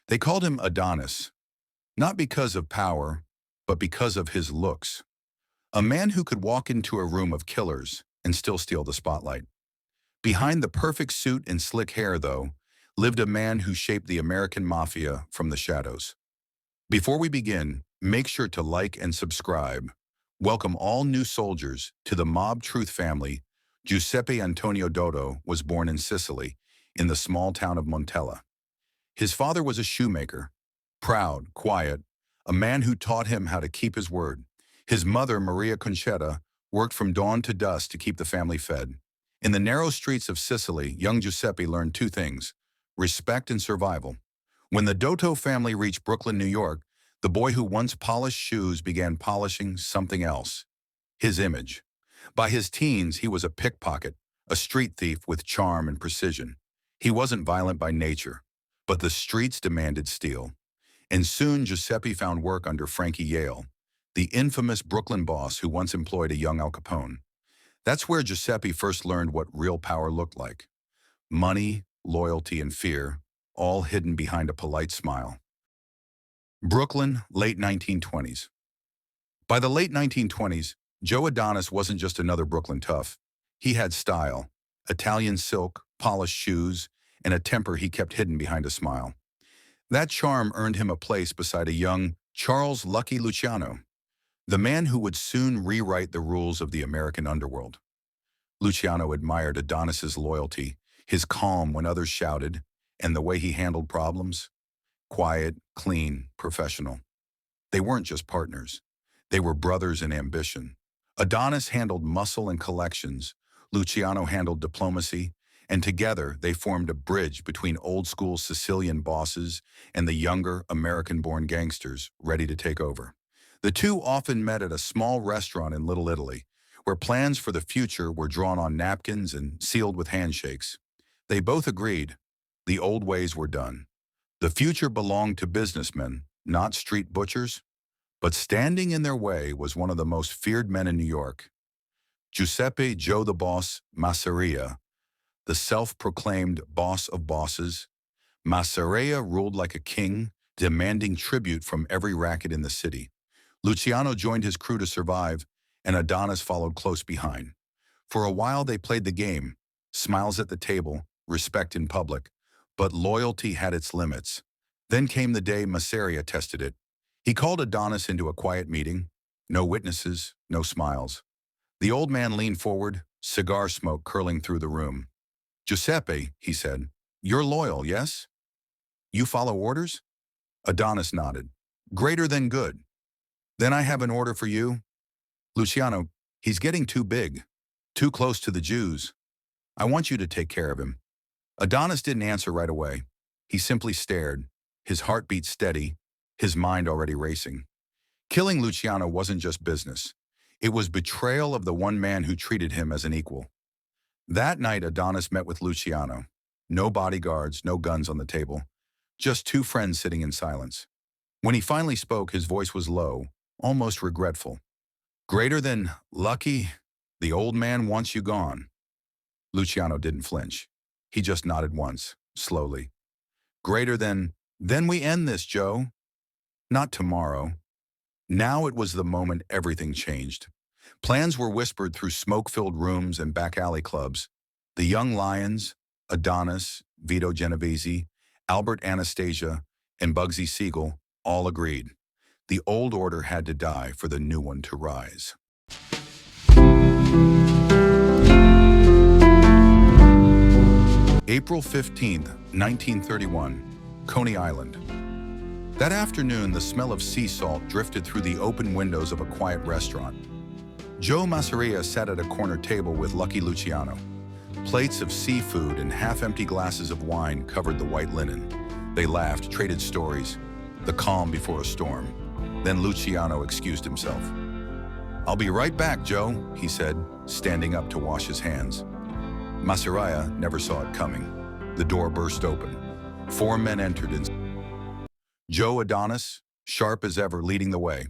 They called him Adonis, not because of power, but because of his looks. A man who could walk into a room of killers and still steal the spotlight. Behind the perfect suit and slick hair, though, lived a man who shaped the American Mafia from the shadows. Before we begin, make sure to like and subscribe. Welcome all new soldiers to the Mob Truth family. Giuseppe Antonio Doto was born in Sicily, in the small town of Montella. His father was a shoemaker, proud, quiet, a man who taught him how to keep his word. His mother, Maria Conchetta, worked from dawn to dusk to keep the family fed. In the narrow streets of Sicily, young Giuseppe learned two things: respect and survival. When the Doto family reached Brooklyn, New York, the boy who once polished shoes began polishing something else: his image. By his teens, he was a pickpocket, a street thief with charm and precision. He wasn't violent by nature, but the streets demanded steel. And soon Giuseppe found work under Frankie Yale, the infamous Brooklyn boss who once employed a young Al Capone. That's where Giuseppe first learned what real power looked like. Money, loyalty, and fear, all hidden behind a polite smile. Brooklyn, late 1920s. By the late 1920s, Joe Adonis wasn't just another Brooklyn tough. He had style, Italian silk, polished shoes, and a temper he kept hidden behind a smile. That charm earned him a place beside a young Charles Lucky Luciano, the man who would soon rewrite the rules of the American underworld. Luciano admired Adonis's loyalty, his calm when others shouted, and the way he handled problems. Quiet, clean, professional. They weren't just partners. They were brothers in ambition. Adonis handled muscle and collections. Luciano handled diplomacy, and together they formed a bridge between old-school Sicilian bosses and the younger American-born gangsters ready to take over. The two often met at a small restaurant in Little Italy, where plans for the future were drawn on napkins and sealed with handshakes. They both agreed the old ways were done. The future belonged to businessmen, not street butchers. But standing in their way was one of the most feared men in New York. Giuseppe Joe the Boss Masseria, the self-proclaimed boss of bosses. Masseria ruled like a king, demanding tribute from every racket in the city. Luciano joined his crew to survive, and Adonis followed close behind. For a while they played the game, smiles at the table, respect in public, but loyalty had its limits. Then came the day Masseria tested it. He called Adonis into a quiet meeting. No witnesses, no smiles. The old man leaned forward, cigar smoke curling through the room. "Giuseppe," he said, "you're loyal, yes? You follow orders?" Adonis nodded. "Greater than good. Then I have an order for you." "Luciano, he's getting too big, too close to the Jews. I want you to take care of him." Adonis didn't answer right away. He simply stared, his heartbeat steady, his mind already racing. Killing Luciano wasn't just business. It was betrayal of the one man who treated him as an equal. That night, Adonis met with Luciano. No bodyguards, no guns on the table. Just two friends sitting in silence. When he finally spoke, his voice was low, almost regretful. "Greater than lucky, the old man wants you gone." Luciano didn't flinch. He just nodded once, slowly. "Greater than, then we end this, Joe." Not tomorrow. Now it was the moment everything changed. Plans were whispered through smoke-filled rooms and back alley clubs. The young lions, Adonis, Vito Genovese, Albert Anastasia, and Bugsy Siegel, all agreed. The old order had to die for the new one to rise. April 15th, 1931, Coney Island. That afternoon, the smell of sea salt drifted through the open windows of a quiet restaurant. Joe Masseria sat at a corner table with Lucky Luciano. Plates of seafood and half-empty glasses of wine covered the white linen. They laughed, traded stories, the calm before a storm. Then Luciano excused himself. "I'll be right back, Joe," he said, standing up to wash his hands. Masseria never saw it coming. The door burst open. Four men entered and Joe Adonis, sharp as ever, leading the way.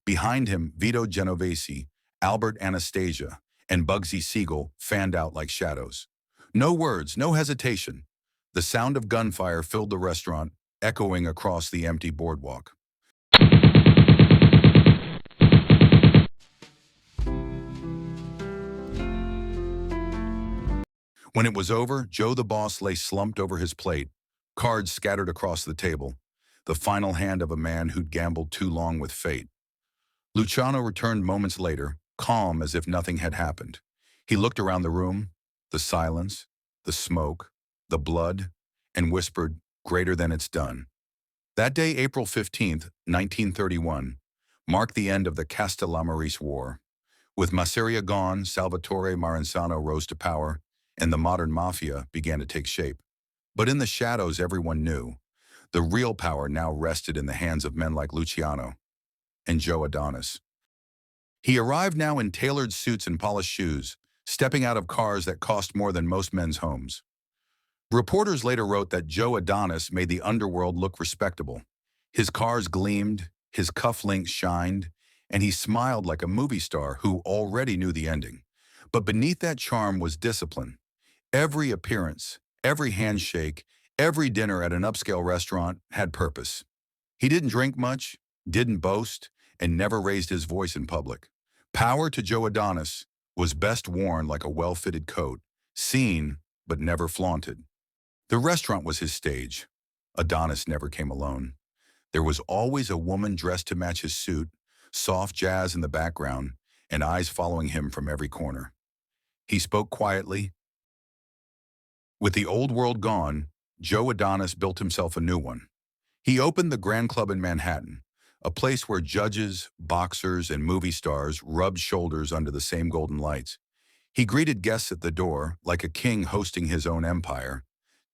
Behind him, Vito Genovese, Albert Anastasia, and Bugsy Siegel fanned out like shadows. No words, no hesitation. The sound of gunfire filled the restaurant. echoing across the empty boardwalk. When it was over, Joe the boss lay slumped over his plate, cards scattered across the table, the final hand of a man who'd gambled too long with fate. Luciano returned moments later, calm as if nothing had happened. He looked around the room, the silence, the smoke, the blood, and whispered, "Greater than it's done." That day, April 15th, 1931, marked the end of the Castellamarese War. With Masseria gone, Salvatore Maranzano rose to power, and the modern Mafia began to take shape. But in the shadows, everyone knew. The real power now rested in the hands of men like Luciano and Joe Adonis. He arrived now in tailored suits and polished shoes, stepping out of cars that cost more than most men's homes. Reporters later wrote that Joe Adonis made the underworld look respectable. His cars gleamed, his cufflinks shined, and he smiled like a movie star who already knew the ending. But beneath that charm was discipline. Every appearance, every handshake, every dinner at an upscale restaurant had purpose. He didn't drink much, didn't boast, and never raised his voice in public. Power to Joe Adonis was best worn like a well-fitted coat, seen but never flaunted. The restaurant was his stage. Adonis never came alone. There was always a woman dressed to match his suit, soft jazz in the background, and eyes following him from every corner. He spoke quietly. With the old world gone, Joe Adonis built himself a new one. He opened the Grand Club in Manhattan, a place where judges, boxers, and movie stars rubbed shoulders under the same golden lights. He greeted guests at the door like a king hosting his own empire,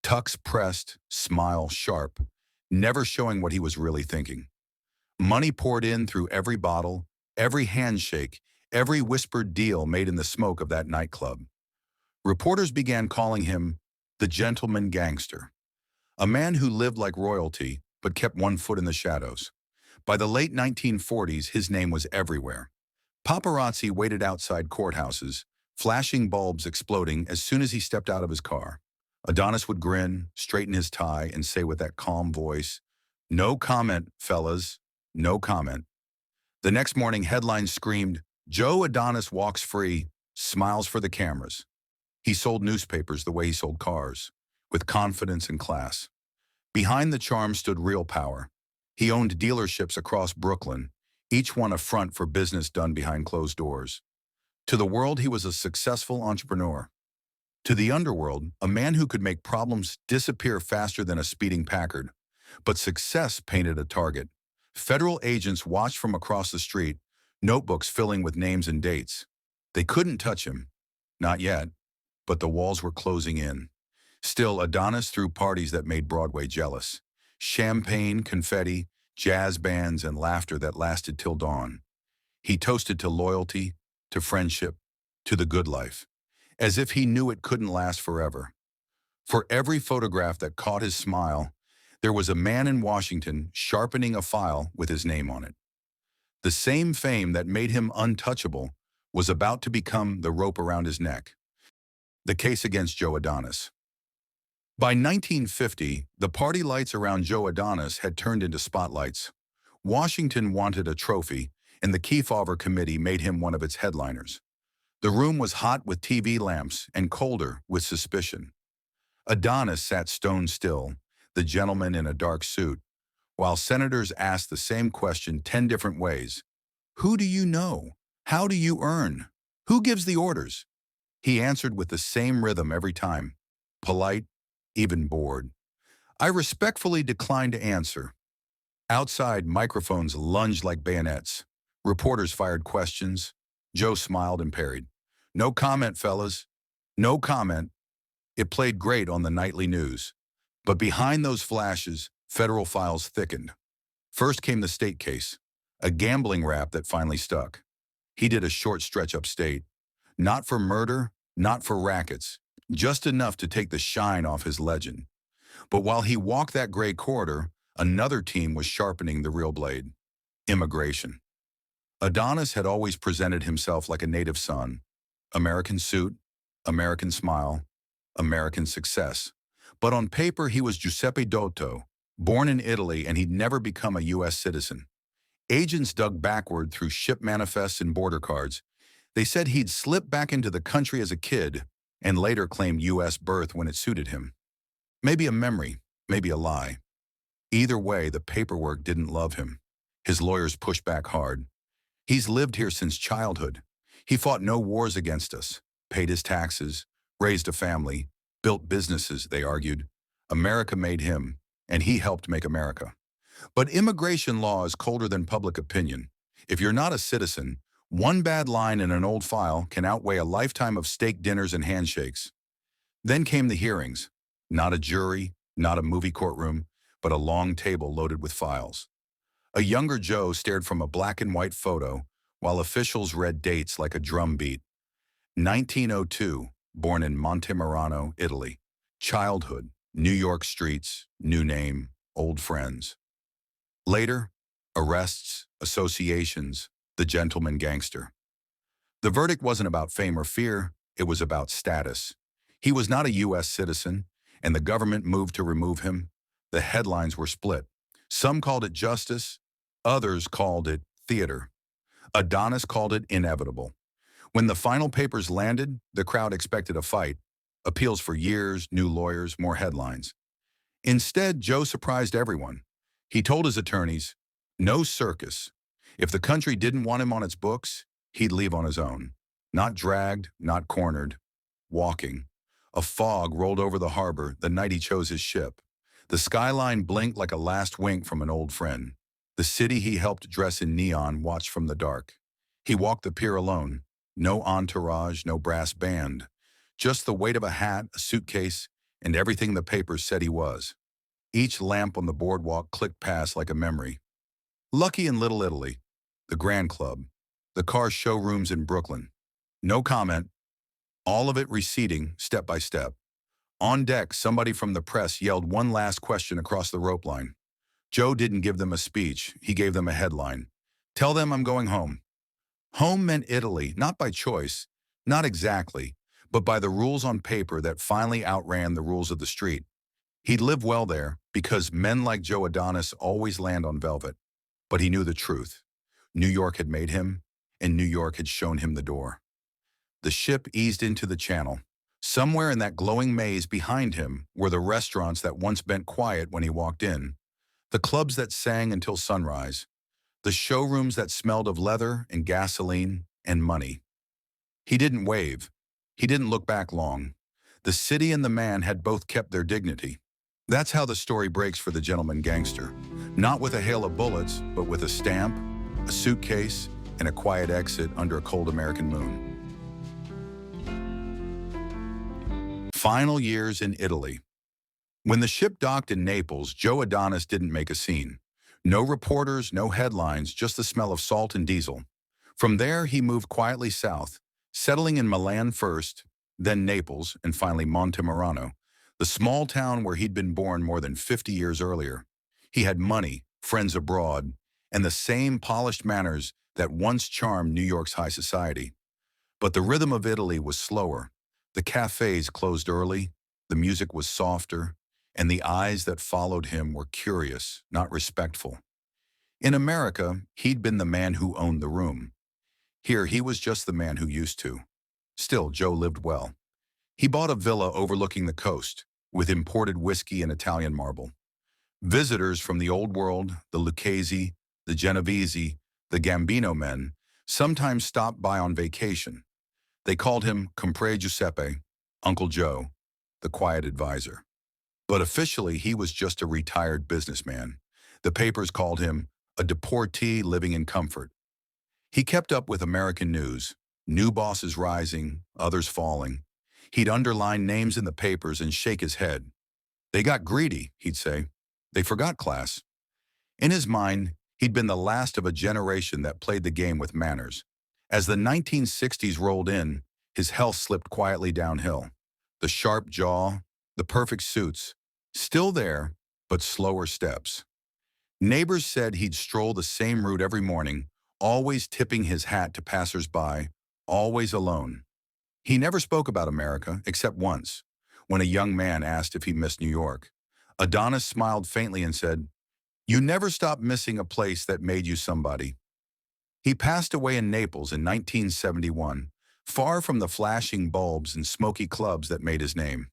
tux pressed, smile sharp, never showing what he was really thinking. Money poured in through every bottle, every handshake, every whispered deal made in the smoke of that nightclub. Reporters began calling him the gentleman gangster, a man who lived like royalty but kept one foot in the shadows. By the late 1940s, his name was everywhere. Paparazzi waited outside courthouses, flashing bulbs exploding as soon as he stepped out of his car. Adonis would grin, straighten his tie, and say with that calm voice, "No comment, fellas, no comment." The next morning, headlines screamed, "Joe Adonis walks free, smiles for the cameras." He sold newspapers the way he sold cars, with confidence and class. Behind the charm stood real power. He owned dealerships across Brooklyn, each one a front for business done behind closed doors. To the world, he was a successful entrepreneur. To the underworld, a man who could make problems disappear faster than a speeding Packard. But success painted a target. Federal agents watched from across the street, notebooks filling with names and dates. They couldn't touch him. Not yet. But the walls were closing in. Still, Adonis threw parties that made Broadway jealous. Champagne, confetti, jazz bands, and laughter that lasted till dawn. He toasted to loyalty, to friendship, to the good life, as if he knew it couldn't last forever. For every photograph that caught his smile, there was a man in Washington sharpening a file with his name on it. The same fame that made him untouchable was about to become the rope around his neck. The case against Joe Adonis. By 1950, the party lights around Joe Adonis had turned into spotlights. Washington wanted a trophy, and the Kefauver Committee made him one of its headliners. The room was hot with TV lamps and colder with suspicion. Adonis sat stone still, the gentleman in a dark suit, while senators asked the same question 10 different ways. Who do you know? How do you earn? Who gives the orders? He answered with the same rhythm every time, polite, even bored. I respectfully declined to answer. Outside, microphones lunged like bayonets. Reporters fired questions. Joe smiled and parried. No comment, fellas. No comment. It played great on the nightly news. But behind those flashes, federal files thickened. First came the state case, a gambling rap that finally stuck. He did a short stretch upstate. Not for murder, not for rackets, just enough to take the shine off his legend. But while he walked that gray corridor, another team was sharpening the real blade. Immigration. Adonis had always presented himself like a native son. American suit, American smile, American success. But on paper, he was Giuseppe Doto, Born in Italy, and he'd never become a U.S. citizen. Agents dug backward through ship manifests and border cards. They said he'd slipped back into the country as a kid and later claimed U.S. birth when it suited him. Maybe a memory, maybe a lie. Either way, the paperwork didn't love him. His lawyers pushed back hard. He's lived here since childhood. He fought no wars against us, paid his taxes, raised a family, built businesses, they argued. America made him, and he helped make America. But immigration law is colder than public opinion. If you're not a citizen, one bad line in an old file can outweigh a lifetime of steak dinners and handshakes. Then came the hearings. Not a jury, not a movie courtroom, but a long table loaded with files. A younger Joe stared from a black and white photo while officials read dates like a drum beat. 1902, born in Montemerano, Italy. Childhood, New York streets, new name, old friends. Later, arrests, associations, the gentleman gangster. The verdict wasn't about fame or fear, it was about status. He was not a U.S. citizen, and the government moved to remove him. The headlines were split. Some called it justice, others called it theater. Adonis called it inevitable. When the final papers landed, the crowd expected a fight. Appeals for years, new lawyers, more headlines. Instead, Joe surprised everyone. He told his attorneys, no circus. If the country didn't want him on its books, he'd leave on his own. Not dragged, not cornered. Walking. A fog rolled over the harbor the night he chose his ship. The skyline blinked like a last wink from an old friend. The city he helped dress in neon watched from the dark. He walked the pier alone. No entourage, no brass band. Just the weight of a hat, a suitcase, and everything the papers said he was. Each lamp on the boardwalk clicked past like a memory. Lucky in Little Italy, the Grand Club, the car showrooms in Brooklyn. No comment. All of it receding, step by step. On deck, somebody from the press yelled one last question across the rope line. Joe didn't give them a speech, he gave them a headline. Tell them I'm going home. Home meant Italy, not by choice, not exactly, but by the rules on paper that finally outran the rules of the street. He'd live well there because men like Joe Adonis always land on velvet. But he knew the truth. New York had made him, and New York had shown him the door. The ship eased into the channel. Somewhere in that glowing maze behind him were the restaurants that once bent quiet when he walked in, the clubs that sang until sunrise, the showrooms that smelled of leather and gasoline and money. He didn't wave. He didn't look back long. The city and the man had both kept their dignity. That's how the story breaks for the gentleman gangster. Not with a hail of bullets, but with a stamp, a suitcase, and a quiet exit under a cold American moon. Final years in Italy. When the ship docked in Naples, Joe Adonis didn't make a scene. No reporters, no headlines, just the smell of salt and diesel. From there, he moved quietly south, settling in Milan first, then Naples, and finally Montemerano, the small town where he'd been born more than 50 years earlier. He had money, friends abroad, and the same polished manners that once charmed New York's high society. But the rhythm of Italy was slower. The cafes closed early, the music was softer, and the eyes that followed him were curious, not respectful. In America, he'd been the man who owned the room. Here, he was just the man who used to. Still, Joe lived well. He bought a villa overlooking the coast, with imported whiskey and Italian marble. Visitors from the old world, the Lucchese, the Genovese, the Gambino men, sometimes stopped by on vacation. They called him Compre Giuseppe, Uncle Joe, the quiet advisor. But officially, he was just a retired businessman. The papers called him a deportee living in comfort. He kept up with American news, new bosses rising, others falling. He'd underline names in the papers and shake his head. They got greedy, he'd say. They forgot class. In his mind, he'd been the last of a generation that played the game with manners. As the 1960s rolled in, his health slipped quietly downhill. The sharp jaw, the perfect suits, still there, but slower steps. Neighbors said he'd stroll the same route every morning, always tipping his hat to passers-by, always alone. He never spoke about America, except once, when a young man asked if he missed New York. Adonis smiled faintly and said, "You never stop missing a place that made you somebody." He passed away in Naples in 1971, far from the flashing bulbs and smoky clubs that made his name.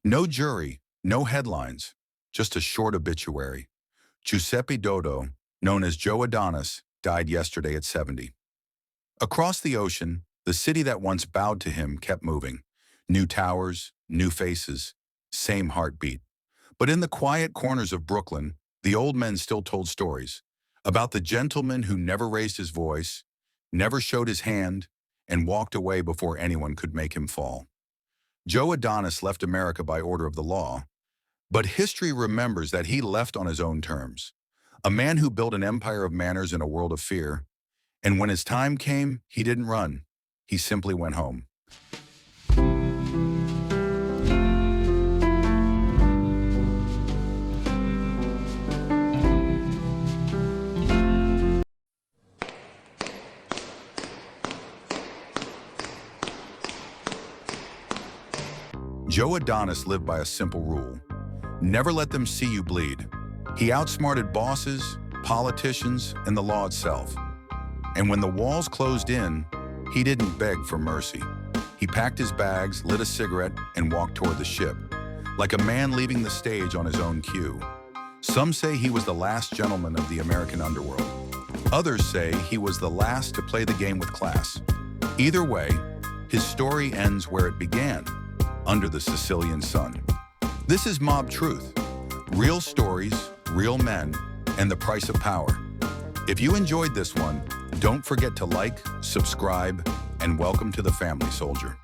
No jury, no headlines, just a short obituary. Giuseppe Doto, known as Joe Adonis, died yesterday at 70. Across the ocean, the city that once bowed to him kept moving. New towers, new faces, same heartbeat. But in the quiet corners of Brooklyn, the old men still told stories about the gentleman who never raised his voice, never showed his hand, and walked away before anyone could make him fall. Joe Adonis left America by order of the law, but history remembers that he left on his own terms. A man who built an empire of manners in a world of fear, and when his time came, he didn't run. He simply went home. Joe Adonis lived by a simple rule: never let them see you bleed. He outsmarted bosses, politicians, and the law itself. And when the walls closed in, he didn't beg for mercy. He packed his bags, lit a cigarette, and walked toward the ship, like a man leaving the stage on his own cue. Some say he was the last gentleman of the American underworld. Others say he was the last to play the game with class. Either way, his story ends where it began, under the Sicilian sun. This is Mob Truth. Real stories, real men, and the price of power. If you enjoyed this one, don't forget to like, subscribe, and welcome to the family, soldier.